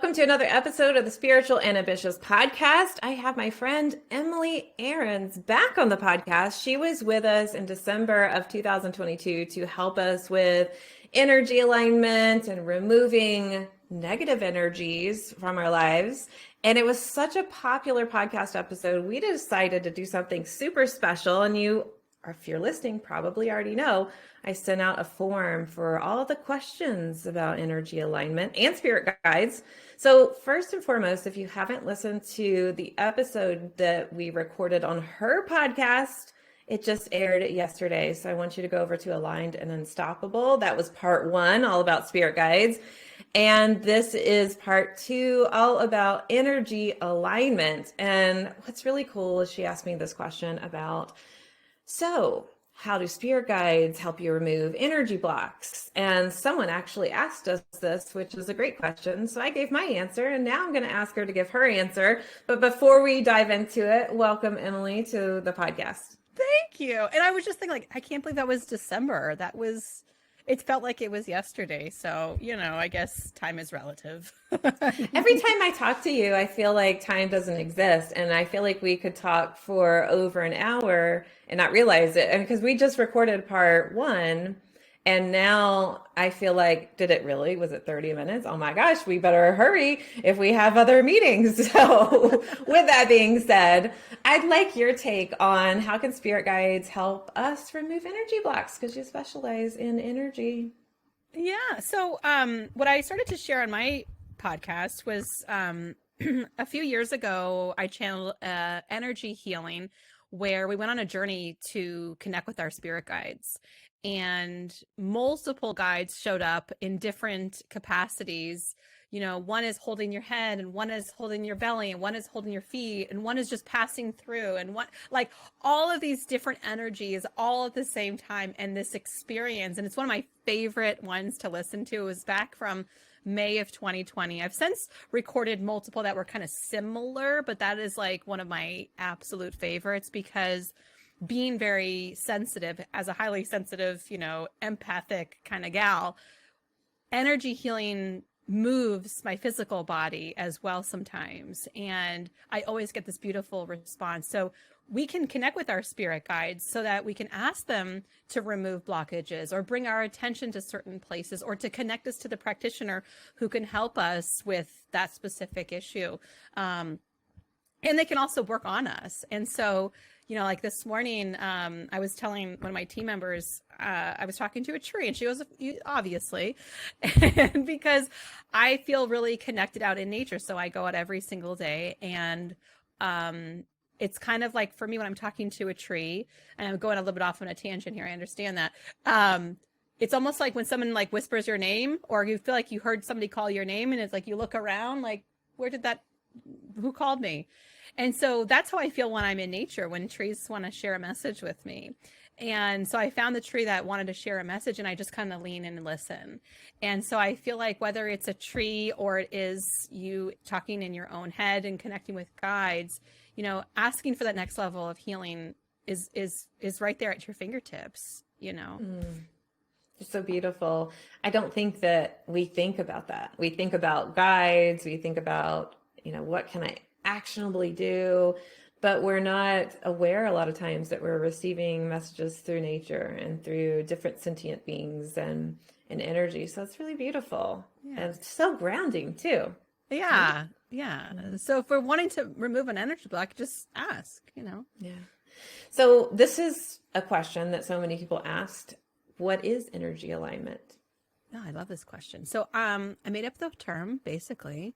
welcome to another episode of the Spiritual and Ambitious podcast. I have my friend Emily Ahrens back on the podcast. She was with us in December of 2022 to help us with energy alignment and removing negative energies from our lives. And it was such a popular podcast episode. We decided to do something super special. And you, if you're listening, probably already know, I sent out a form for all the questions about energy alignment and spirit guides. So first and foremost, if you haven't listened to the episode that we recorded on her podcast, it just aired yesterday. So I want you to go over to Aligned and Unstoppable. That was part 1, all about spirit guides. And this is part 2, all about energy alignment. And what's really cool is she asked me this question about, so how do spirit guides help you remove energy blocks? And someone actually asked us this, which is a great question. So I gave my answer, and now I'm going to ask her to give her answer. But before we dive into it, welcome, Emily, to the podcast. Thank you. And I was just thinking, I can't believe that was December. It felt like it was yesterday. So, I guess time is relative. Every time I talk to you, I feel like time doesn't exist. And I feel like we could talk for over an hour and not realize it. And because we just recorded part 1, and now I feel like, did it really? Was it 30 minutes? Oh my gosh, we better hurry if we have other meetings. So with that being said, I'd like your take on how can spirit guides help us remove energy blocks, because you specialize in energy. Yeah. So what I started to share on my podcast was a few years ago, I channeled energy healing, where we went on a journey to connect with our spirit guides. And multiple guides showed up in different capacities. One is holding your head, and one is holding your belly, and one is holding your feet, and one is just passing through, and like all of these different energies all at the same time. And this experience, and it's one of my favorite ones to listen to, is back from May of 2020. I've since recorded multiple that were kind of similar, but that is like one of my absolute favorites, because being very sensitive, as a highly sensitive, empathic kind of gal, energy healing moves my physical body as well sometimes. And I always get this beautiful response. So we can connect with our spirit guides so that we can ask them to remove blockages or bring our attention to certain places, or to connect us to the practitioner who can help us with that specific issue. And they can also work on us. And so, like this morning, I was telling one of my team members, I was talking to a tree, and she goes, obviously, and because I feel really connected out in nature. So I go out every single day, and it's kind of like, for me, when I'm talking to a tree, and I'm going a little bit off on a tangent here, I understand that. It's almost like when someone like whispers your name, or you feel like you heard somebody call your name, and it's like you look around like, who called me? And so that's how I feel when I'm in nature, when trees want to share a message with me. And so I found the tree that wanted to share a message, and I just kind of lean in and listen. And so I feel like whether it's a tree or it is you talking in your own head and connecting with guides, asking for that next level of healing is right there at your fingertips, It's so beautiful. I don't think that we think about that. We think about guides, we think about, what can I actionably do, but we're not aware a lot of times that we're receiving messages through nature and through different sentient beings and energy. So it's really beautiful. Yeah. And so grounding too. Yeah. Yeah. So if we're wanting to remove an energy block, just ask, Yeah. So this is a question that so many people asked. What is energy alignment? Oh, I love this question. So I made up the term, basically,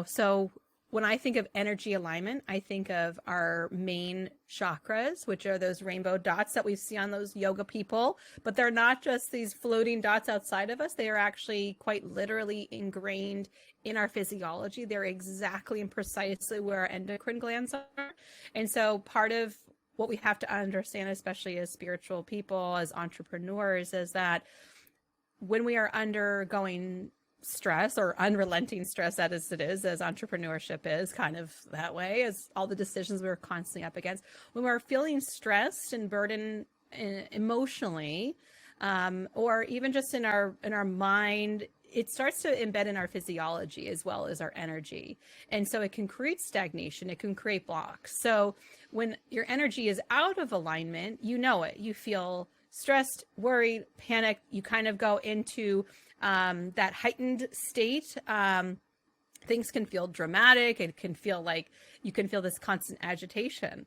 so when I think of energy alignment, I think of our main chakras, which are those rainbow dots that we see on those yoga people. But they're not just these floating dots outside of us. They are actually quite literally ingrained in our physiology. They're exactly and precisely where our endocrine glands are. And so part of what we have to understand, especially as spiritual people, as entrepreneurs, is that when we are undergoing stress, or unrelenting stress, that is, it is, as entrepreneurship is kind of that way, as all the decisions we're constantly up against, when we're feeling stressed and burdened emotionally, or even just in our mind, it starts to embed in our physiology as well as our energy. And so it can create stagnation, it can create blocks. So when your energy is out of alignment, you know it. You feel stressed, worried, panicked. You kind of go into that heightened state. Things can feel dramatic. It can feel like you can feel this constant agitation.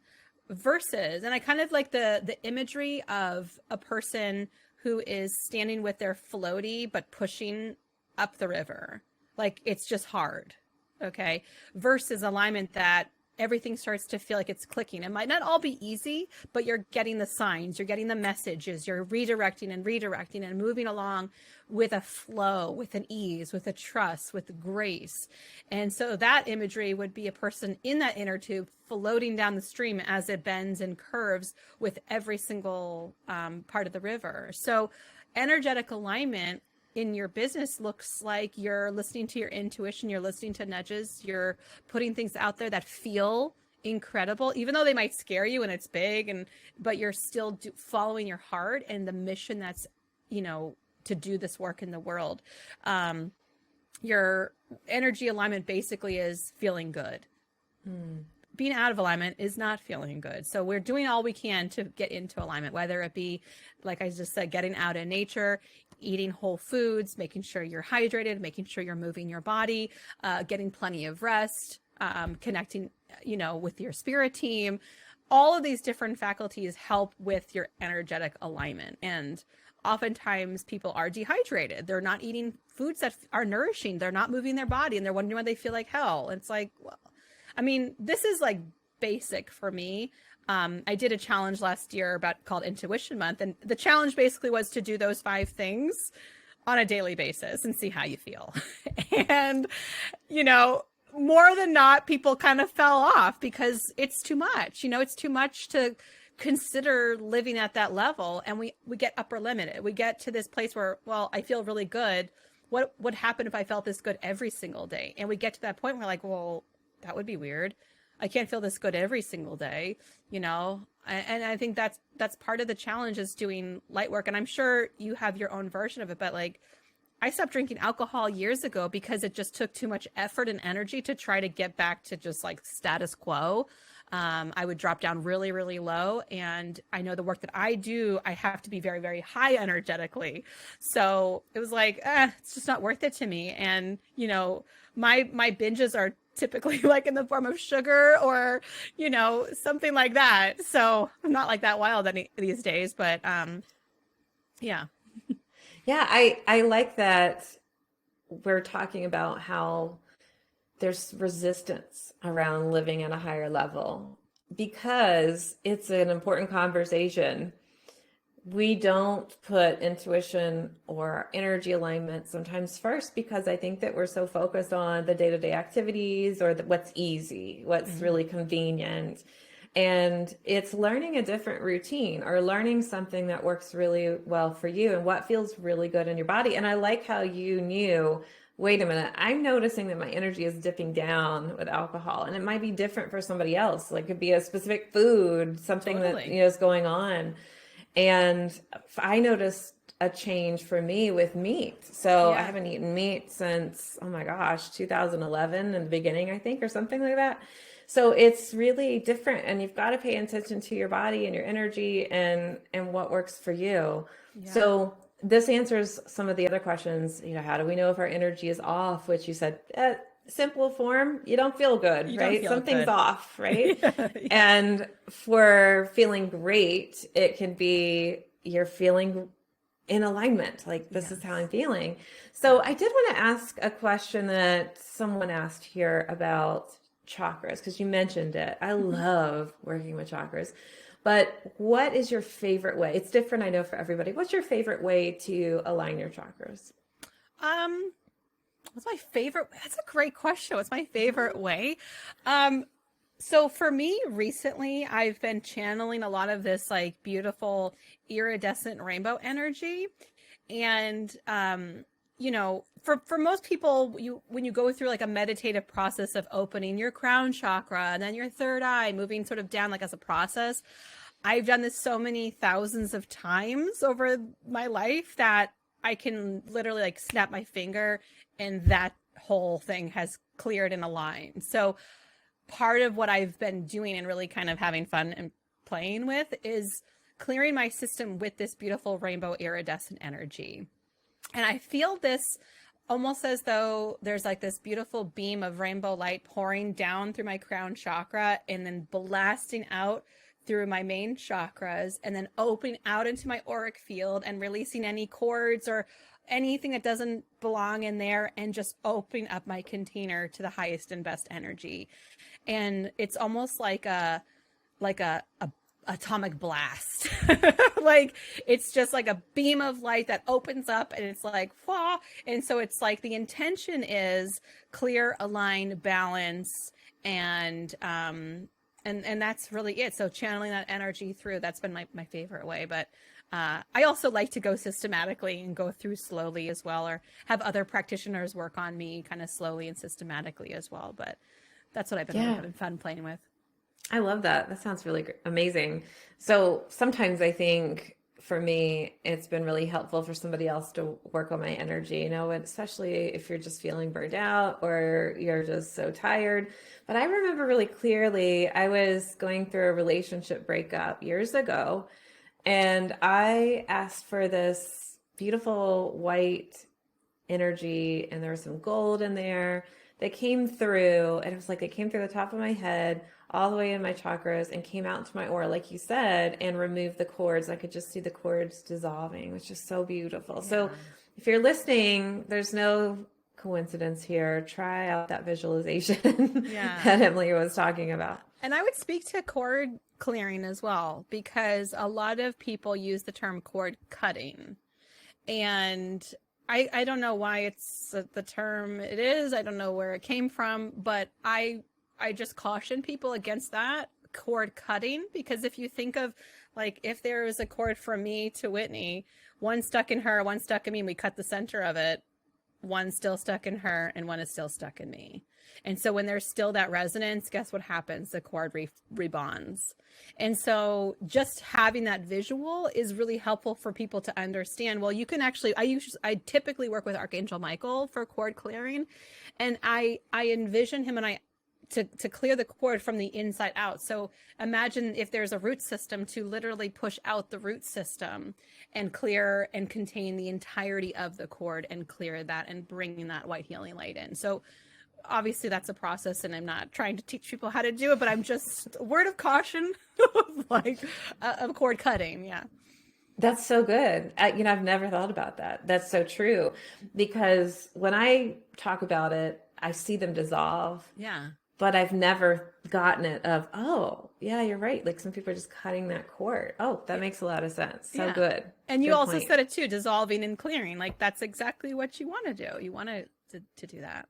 Versus, and I kind of like the imagery of a person who is standing with their floaty but pushing up the river. Like it's just hard. Okay. Versus alignment that everything starts to feel like it's clicking. It might not all be easy, but you're getting the signs, you're getting the messages, you're redirecting and moving along with a flow, with an ease, with a trust, with grace. And so that imagery would be a person in that inner tube floating down the stream as it bends and curves with every single part of the river. So energetic alignment in your business looks like you're listening to your intuition, you're listening to nudges, you're putting things out there that feel incredible, even though they might scare you and it's big, but you're still following your heart and the mission that's, to do this work in the world. Your energy alignment basically is feeling good. Being out of alignment is not feeling good. So we're doing all we can to get into alignment, whether it be, like I just said, getting out in nature, eating whole foods, making sure you're hydrated, making sure you're moving your body, getting plenty of rest, connecting, with your spirit team. All of these different faculties help with your energetic alignment. And oftentimes people are dehydrated. They're not eating foods that are nourishing. They're not moving their body and they're wondering why they feel like hell. It's like, well, this is like basic for me. I did a challenge last year called Intuition Month. And the challenge basically was to do those 5 things on a daily basis and see how you feel. And, more than not, people kind of fell off because it's too much. It's too much to consider living at that level. And we get upper limited. We get to this place where, well, I feel really good. What would happen if I felt this good every single day? And we get to that point where like, well, that would be weird. I can't feel this good every single day, and I think that's part of the challenge is doing light work. And I'm sure you have your own version of it, but like I stopped drinking alcohol years ago because it just took too much effort and energy to try to get back to just like status quo. I would drop down really, really low. And I know the work that I do, I have to be very, very high energetically. So it was like, it's just not worth it to me. And, my binges are typically like in the form of sugar or, something like that. So I'm not like that wild these days, but yeah. Yeah, I like that we're talking about how there's resistance around living at a higher level because it's an important conversation. We don't put intuition or energy alignment sometimes first because I think that we're so focused on the day-to-day activities or what's easy, what's really convenient. And it's learning a different routine or learning something that works really well for you and what feels really good in your body. And I like how you knew, wait a minute, I'm noticing that my energy is dipping down with alcohol, and it might be different for somebody else. Like it could be a specific food, something that is going on. And I noticed a change for me with meat. So I haven't eaten meat since, oh my gosh, 2011 in the beginning, I think, or something like that. So it's really different, and you've got to pay attention to your body and your energy and what works for you. Yeah. So this answers some of the other questions. How do we know if our energy is off? Which you said, simple form, you don't feel good, right? Something's off, right? Yeah. And for feeling great, it can be you're feeling in alignment. Like this is how I'm feeling. So I did want to ask a question that someone asked here about chakras, because you mentioned it. I love working with chakras, but what is your favorite way? It's different, I know, for everybody. What's your favorite way to align your chakras? What's my favorite? That's a great question. What's my favorite way? So for me recently, I've been channeling a lot of this like beautiful iridescent rainbow energy. And, for most people, when you go through like a meditative process of opening your crown chakra and then your third eye, moving sort of down like as a process, I've done this so many thousands of times over my life that I can literally like snap my finger and that whole thing has cleared and aligned. So part of what I've been doing and really kind of having fun and playing with is clearing my system with this beautiful rainbow iridescent energy. And I feel this almost as though there's like this beautiful beam of rainbow light pouring down through my crown chakra and then blasting out through my main chakras and then opening out into my auric field and releasing any cords or anything that doesn't belong in there and just opening up my container to the highest and best energy. And it's almost like a atomic blast. Like it's just like a beam of light that opens up and it's like wah. And so it's like the intention is clear, aligned, balance, and that's really it. So channeling that energy through, that's been my favorite way. But I also like to go systematically and go through slowly as well, or have other practitioners work on me kind of slowly and systematically as well. But that's what I've been really having fun playing with. I love that. That sounds really amazing. So sometimes I think for me, it's been really helpful for somebody else to work on my energy, you know, and especially if you're just feeling burned out or you're just so tired. But I remember really clearly, I was going through a relationship breakup years ago, and I asked for this beautiful white energy, and there was some gold in there that came through, and it was like it came through the top of my head all the way in my chakras and came out into my aura, like you said, and removed the cords. I could just see the cords dissolving, which is so beautiful. Yeah. So if you're listening, there's no coincidence here. Try out that visualization that Emily was talking about. And I would speak to cord clearing as well, because a lot of people use the term cord cutting. And I don't know why it's the term it is. I don't know where it came from, but I just caution people against that cord cutting, because if you think of like, if there is a cord from me to Whitney, one stuck in her, one stuck in me, and we cut the center of it, one's still stuck in her and one is still stuck in me. And so when there's still that resonance, guess what happens? The cord rebonds. And so just having that visual is really helpful for people to understand. Well, you can actually, I typically work with Archangel Michael for cord clearing, and I envision him and to clear the cord from the inside out. So imagine if there's a root system, to literally push out the root system and clear and contain the entirety of the cord and clear that and bringing that white healing light in. So obviously that's a process, and I'm not trying to teach people how to do it, but I'm just a word of caution of cord cutting. Yeah. That's so good. I've never thought about that. That's so true, because when I talk about it, I see them dissolve. Yeah. But I've never gotten it of, oh, yeah, you're right. Like some people are just cutting that cord. Oh, that makes a lot of sense. So good. And you good also point. said it too, dissolving and clearing. Like that's exactly what you want to do. You want to do that.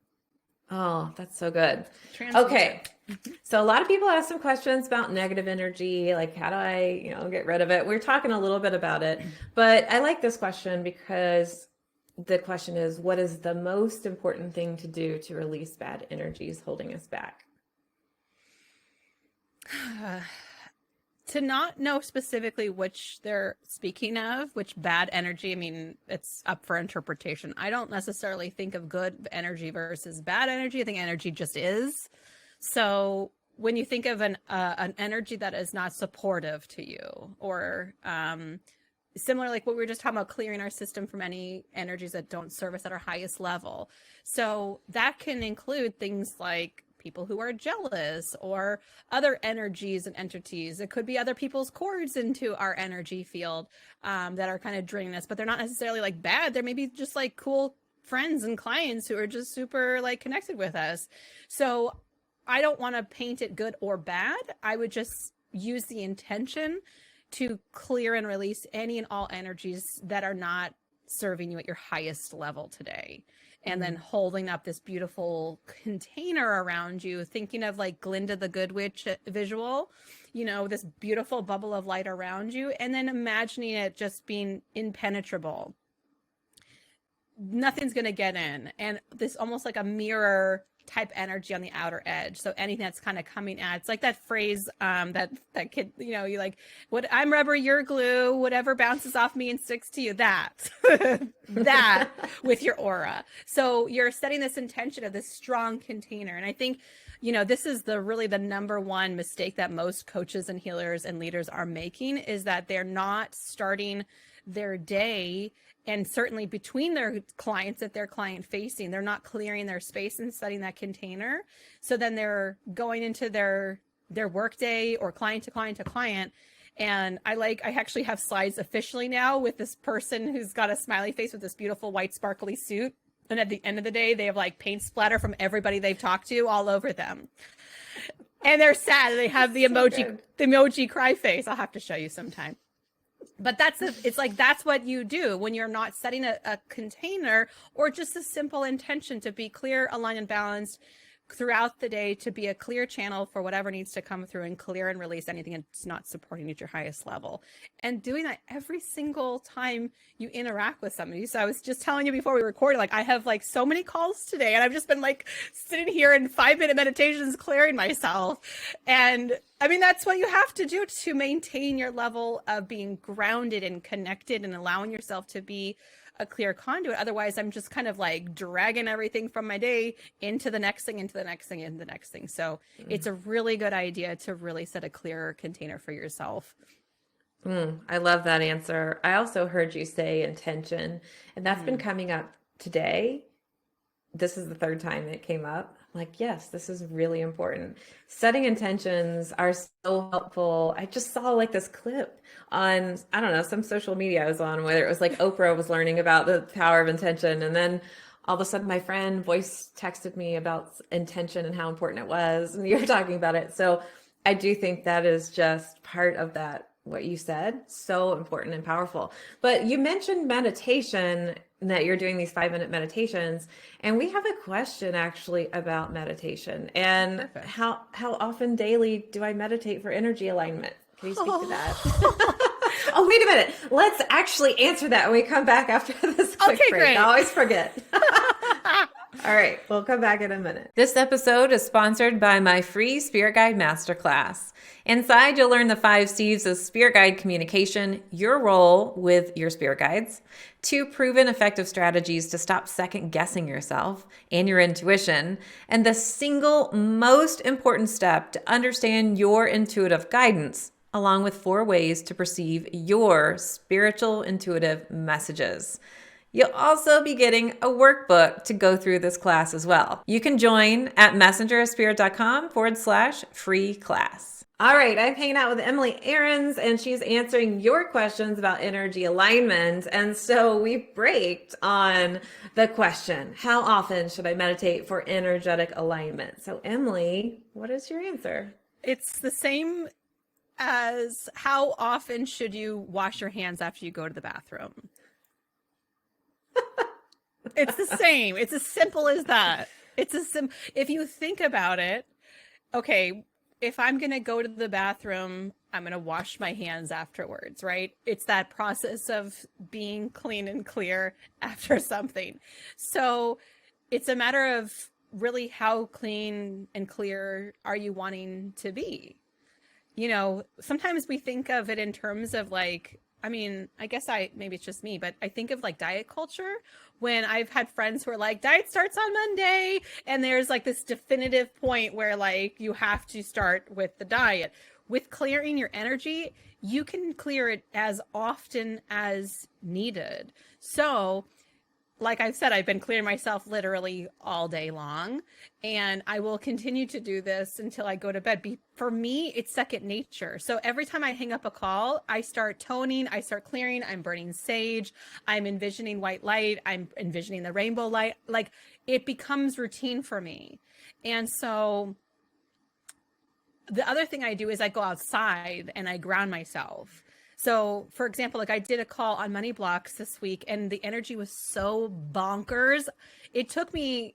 Oh, that's so good. Okay. So a lot of people ask some questions about negative energy. Like, how do I, get rid of it? We're talking a little bit about it, but I like this question because the question is, what is the most important thing to do to release bad energies holding us back? To not know specifically which they're speaking of, which bad energy, I mean, it's up for interpretation. I don't necessarily think of good energy versus bad energy. I think energy just is. So when you think of an energy that is not supportive to you, or similar, like what we were just talking about, clearing our system from any energies that don't serve us at our highest level. So that can include things like people who are jealous or other energies and entities. It could be other people's cords into our energy field that are kind of draining us, but they're not necessarily like bad. They're maybe just like cool friends and clients who are just super like connected with us. So I don't want to paint it good or bad. I would just use the intention to clear and release any and all energies that are not serving you at your highest level today. And then holding up this beautiful container around you, thinking of like Glinda the Good Witch visual, this beautiful bubble of light around you, and then imagining it just being impenetrable. Nothing's going to get in. And this almost like a mirror type energy on the outer edge. So anything that's kind of coming at, it's like that phrase that kid, you like, what, I'm rubber, you're glue, whatever bounces off me and sticks to you, that that with your aura. So you're setting this intention of this strong container. And I think, this is really the number one mistake that most coaches and healers and leaders are making, is that they're not starting their day, and certainly between their clients, if they're client facing, they're not clearing their space and setting that container. So then they're going into their work day or client to client to client. And I actually have slides officially now with this person who's got a smiley face with this beautiful white sparkly suit. And at the end of the day, they have like paint splatter from everybody they've talked to all over them. And they're sad. They have the emoji cry face. I'll have to show you sometime. But that's what you do when you're not setting a container, or just a simple intention to be clear, aligned, and balanced throughout the day, to be a clear channel for whatever needs to come through, and clear and release anything that's not supporting you at your highest level. And doing that every single time you interact with somebody. So I was just telling you before we recorded, like, I have like so many calls today, and I've just been like sitting here in 5-minute meditations, clearing myself. And I mean, that's what you have to do to maintain your level of being grounded and connected, and allowing yourself to be a clear conduit. Otherwise, I'm just kind of like dragging everything from my day into the next thing, into the next thing, into the next thing. So it's a really good idea to really set a clear container for yourself. I love that answer. I also heard you say intention, and that's been coming up today. This is the third time it came up. Like, yes, this is really important. Setting intentions are so helpful. I just saw like this clip on, I don't know, some social media I was on, whether it was like Oprah was learning about the power of intention. And then all of a sudden my friend voice texted me about intention and how important it was. And you were talking about it. So I do think that is just part of that, what you said, so important and powerful. But you mentioned meditation, that you're doing these 5-minute meditations. And we have a question actually about meditation and how often daily do I meditate for energy alignment? Can you speak to that? Oh, wait a minute. Let's actually answer that when we come back after this quick break. Great. I always forget. All right, we'll come back in a minute. This episode is sponsored by my free Spirit Guide Masterclass. Inside, you'll learn the 5 C's of Spirit Guide communication, your role with your Spirit Guides, 2 proven effective strategies to stop second guessing yourself and your intuition, and the single most important step to understand your intuitive guidance, along with 4 ways to perceive your spiritual intuitive messages. You'll also be getting a workbook to go through this class as well. You can join at messengerofspirit.com/free class. All right, I'm hanging out with Emily Ahrens, and she's answering your questions about energy alignment. And so we braked on the question, how often should I meditate for energetic alignment? So Emily, what is your answer? It's the same as how often should you wash your hands after you go to the bathroom? It's the same. It's as simple as that. If you think about it, okay, if I'm going to go to the bathroom, I'm going to wash my hands afterwards, right? It's that process of being clean and clear after something. So it's a matter of really how clean and clear are you wanting to be? Sometimes we think of it in terms of like, I mean, I guess maybe it's just me, but I think of like diet culture, when I've had friends who are like, diet starts on Monday, and there's like this definitive point where like you have to start with the diet. With clearing your energy, you can clear it as often as needed. So like I've said, I've been clearing myself literally all day long, and I will continue to do this until I go to bed. For me, it's second nature. So every time I hang up a call, I start toning, I start clearing, I'm burning sage, I'm envisioning white light, I'm envisioning the rainbow light. Like, it becomes routine for me. And so the other thing I do is I go outside and I ground myself. So for example, like I did a call on money blocks this week, and the energy was so bonkers. It took me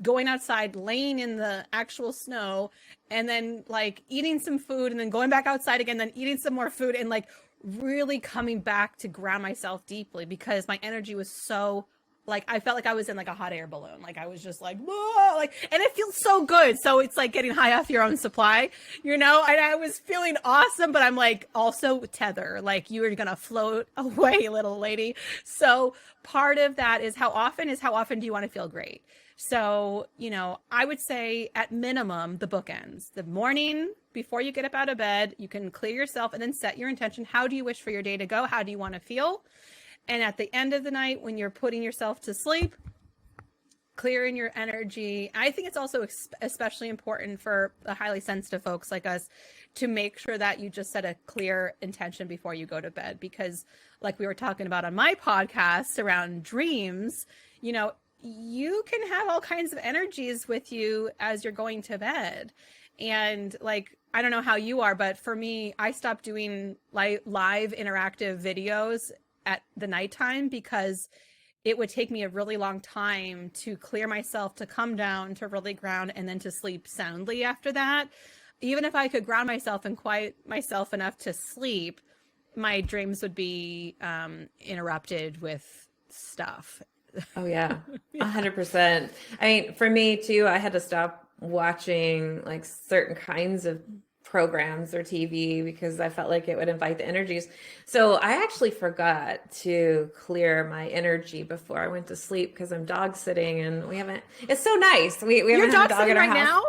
going outside, laying in the actual snow, and then like eating some food, and then going back outside again, then eating some more food, and like really coming back to ground myself deeply, because my energy was so like I felt like I was in like a hot air balloon. Like I was just like, whoa, like, and it feels so good. So it's like getting high off your own supply, and I was feeling awesome, but I'm like also tether, like you are going to float away, little lady. So part of that is how often do you want to feel great? So, I would say at minimum, the bookends, the morning before you get up out of bed, you can clear yourself and then set your intention. How do you wish for your day to go? How do you want to feel? And at the end of the night, when you're putting yourself to sleep, clearing your energy. I think it's also especially important for the highly sensitive folks like us to make sure that you just set a clear intention before you go to bed. Because like we were talking about on my podcast around dreams, you can have all kinds of energies with you as you're going to bed. And like, I don't know how you are, but for me, I stopped doing live interactive videos at the nighttime because it would take me a really long time to clear myself, to come down, to really ground, and then to sleep soundly after that. Even if I could ground myself and quiet myself enough to sleep, my dreams would be interrupted with stuff. Oh yeah, 100%. I mean, for me too, I had to stop watching like certain kinds of programs or TV because I felt like it would invite the energies. So I actually forgot to clear my energy before I went to sleep because I'm dog sitting and it's so nice. We You're haven't had dog a dog sitting in our right house. now?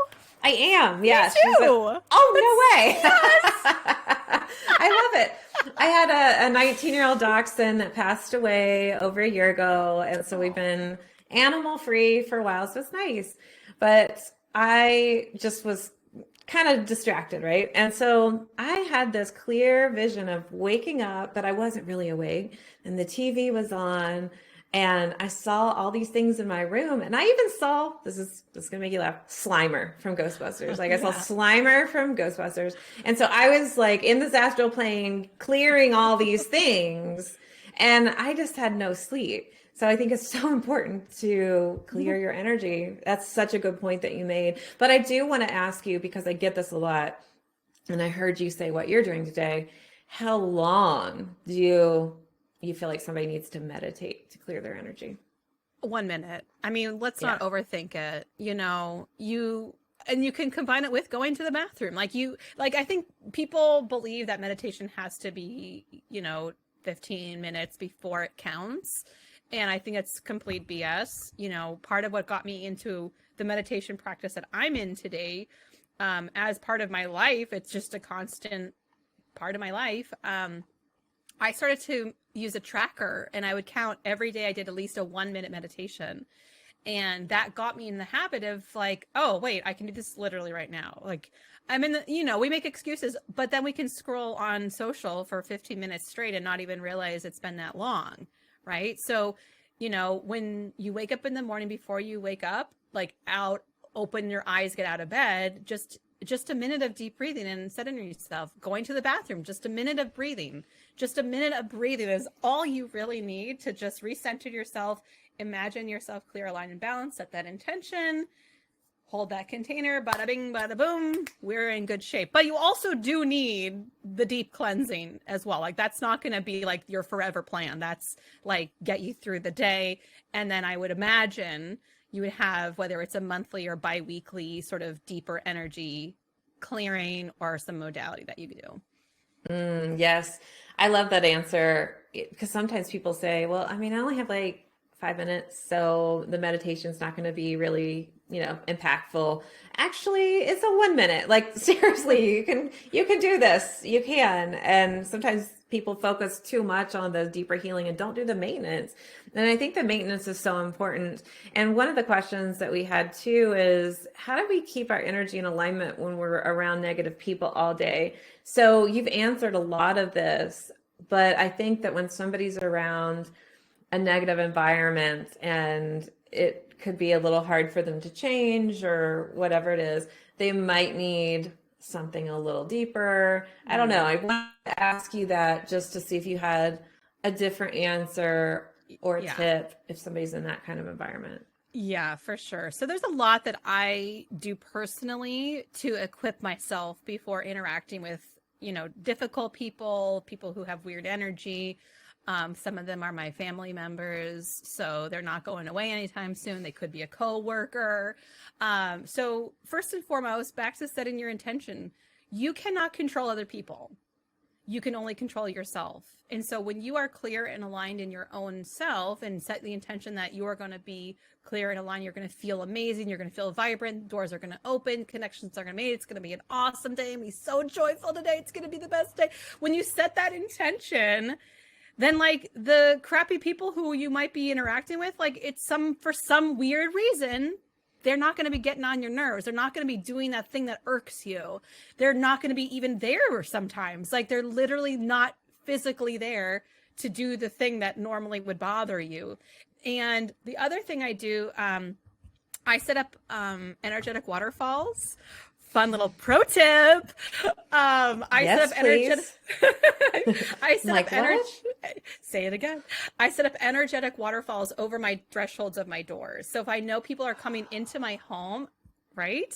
I am. Yes. Me too. Oh, no way. I love it. I had a 19-year-old dachshund that passed away over a year ago. And so we've been animal free for a while. So it's nice. But I just was kind of distracted, right? And so I had this clear vision of waking up, but I wasn't really awake. And the TV was on. And I saw all these things in my room. And I even saw, this is going to make you laugh, Slimer from Ghostbusters. Like I saw Slimer from Ghostbusters. And so I was like in this astral plane, clearing all these things. And I just had no sleep. So I think it's so important to clear your energy. That's such a good point that you made. But I do want to ask you, because I get this a lot, and I heard you say what you're doing today. How long do you feel like somebody needs to meditate to clear their energy? 1 minute. I mean, let's not overthink it. And you can combine it with going to the bathroom. I think people believe that meditation has to be, 15 minutes before it counts. And I think it's complete BS. Part of what got me into the meditation practice that I'm in today, as part of my life, it's just a constant part of my life. I started to use a tracker and I would count every day I did at least a 1 minute meditation. And that got me in the habit of like, oh, wait, I can do this literally right now. Like I'm in the, we make excuses, but then we can scroll on social for 15 minutes straight and not even realize it's been that long. Right. So, when you wake up in the morning before you wake up, like open your eyes, get out of bed, just a minute of deep breathing and centering yourself, going to the bathroom, just a minute of breathing. Just a minute of breathing is all you really need to just recenter yourself. Imagine yourself clear, aligned, and balanced. Set that intention. Hold that container. Bada bing, bada boom. We're in good shape. But you also do need the deep cleansing as well. Like that's not going to be like your forever plan. That's like get you through the day. And then I would imagine you would have, whether it's a monthly or bi-weekly sort of deeper energy clearing or some modality that you could do. Yes. I love that answer because sometimes people say, well, I mean, I only have like 5 minutes, so the meditation's not going to be really, impactful. Actually, it's a 1 minute. Like seriously, you can do this. You can. And sometimes people focus too much on the deeper healing and don't do the maintenance. And I think the maintenance is so important. And one of the questions that we had too is how do we keep our energy in alignment when we're around negative people all day? So you've answered a lot of this, but I think that when somebody's around a negative environment and it could be a little hard for them to change or whatever it is, they might need something a little deeper. I don't know. I want to ask you that just to see if you had a different answer or tip if somebody's in that kind of environment. Yeah, for sure. So there's a lot that I do personally to equip myself before interacting with, difficult people who have weird energy. Some of them are my family members, so they're not going away anytime soon. They could be a coworker. So first and foremost, back to setting your intention. You cannot control other people. You can only control yourself. And so when you are clear and aligned in your own self and set the intention that you are going to be clear and aligned, you're going to feel amazing, you're going to feel vibrant, doors are going to open, connections are going to be made, it's going to be an awesome day, I'm going to be so joyful today, it's going to be the best day. When you set that intention, then like the crappy people who you might be interacting with, like for some weird reason, they're not going to be getting on your nerves. They're not going to be doing that thing that irks you. They're not going to be even there sometimes. Like they're literally not physically there to do the thing that normally would bother you. And the other thing I do, I set up energetic waterfalls. Fun little pro tip. I set up energetic waterfalls over my thresholds of my doors. So if I know people are coming into my home, right?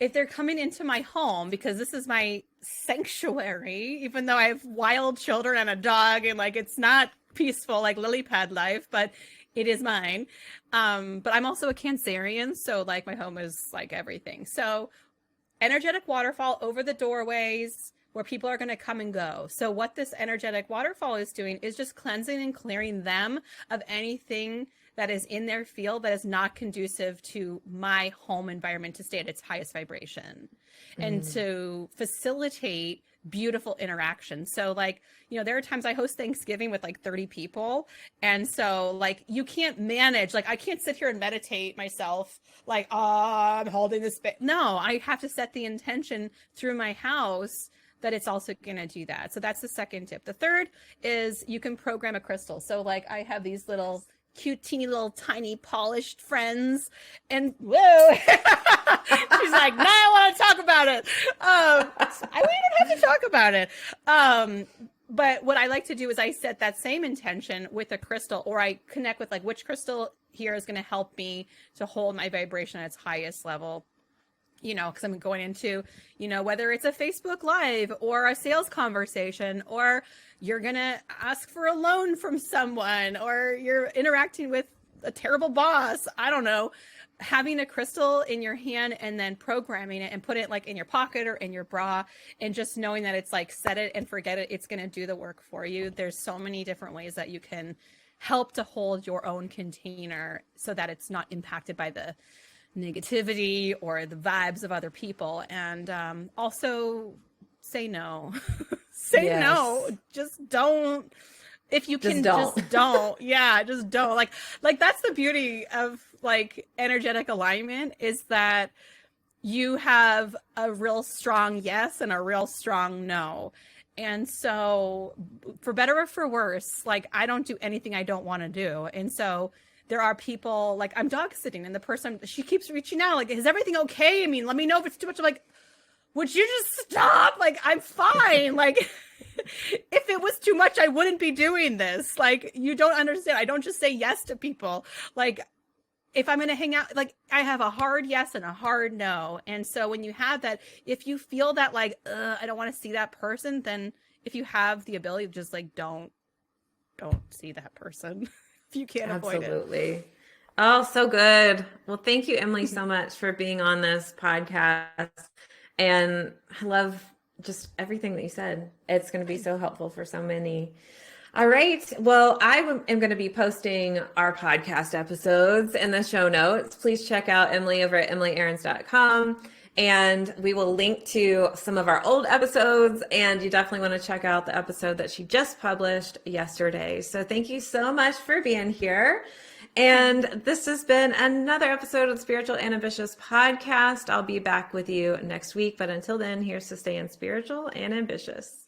If they're coming into my home, because this is my sanctuary, even though I have wild children and a dog, and like it's not peaceful like lily pad life, but it is mine. But I'm also a Cancerian, so like my home is like everything. So energetic waterfall over the doorways where people are going to come and go. So what this energetic waterfall is doing is just cleansing and clearing them of anything that is in their field that is not conducive to my home environment to stay at its highest vibration and to facilitate beautiful interaction. So like, there are times I host Thanksgiving with like 30 people. And so like, you can't manage, like I can't sit here and meditate myself like, I'm holding this space. No, I have to set the intention through my house that it's also going to do that. So that's the second tip. The third is you can program a crystal. So like I have these little cute, teeny little tiny polished friends and whoa, she's like, now I want to talk about it. We don't have to talk about it. But what I like to do is I set that same intention with a crystal, or I connect with like which crystal here is going to help me to hold my vibration at its highest level. Because I'm going into, whether it's a Facebook Live or a sales conversation, or you're going to ask for a loan from someone, or you're interacting with a terrible boss. I don't know. Having a crystal in your hand and then programming it and put it like in your pocket or in your bra, and just knowing that it's like set it and forget it. It's going to do the work for you. There's so many different ways that you can help to hold your own container so that it's not impacted by the negativity or the vibes of other people. And also say no. No, just don't. If you can, just don't. Yeah, just don't. Like that's the beauty of like energetic alignment, is that you have a real strong yes and a real strong no. And so for better or for worse, like I don't do anything I don't want to do. And so there are people, like I'm dog sitting and the person, she keeps reaching out, like, is everything okay? I mean, let me know if it's too much. I'm like, would you just stop? Like, I'm fine. Like, if it was too much, I wouldn't be doing this. Like, you don't understand. I don't just say yes to people. Like, if I'm going to hang out, like I have a hard yes and a hard no. And so when you have that, if you feel that like, I don't want to see that person, then if you have the ability to just like, don't see that person if you can't avoid it. Absolutely. Oh, so good. Well, thank you, Emily, so much for being on this podcast. And I love just everything that you said. It's going to be so helpful for so many. All right. Well, I am going to be posting our podcast episodes in the show notes. Please check out Emily over at emilyarons.com. And we will link to some of our old episodes. And you definitely want to check out the episode that she just published yesterday. So thank you so much for being here. And this has been another episode of the Spiritual and Ambitious podcast. I'll be back with you next week. But until then, here's to staying spiritual and ambitious.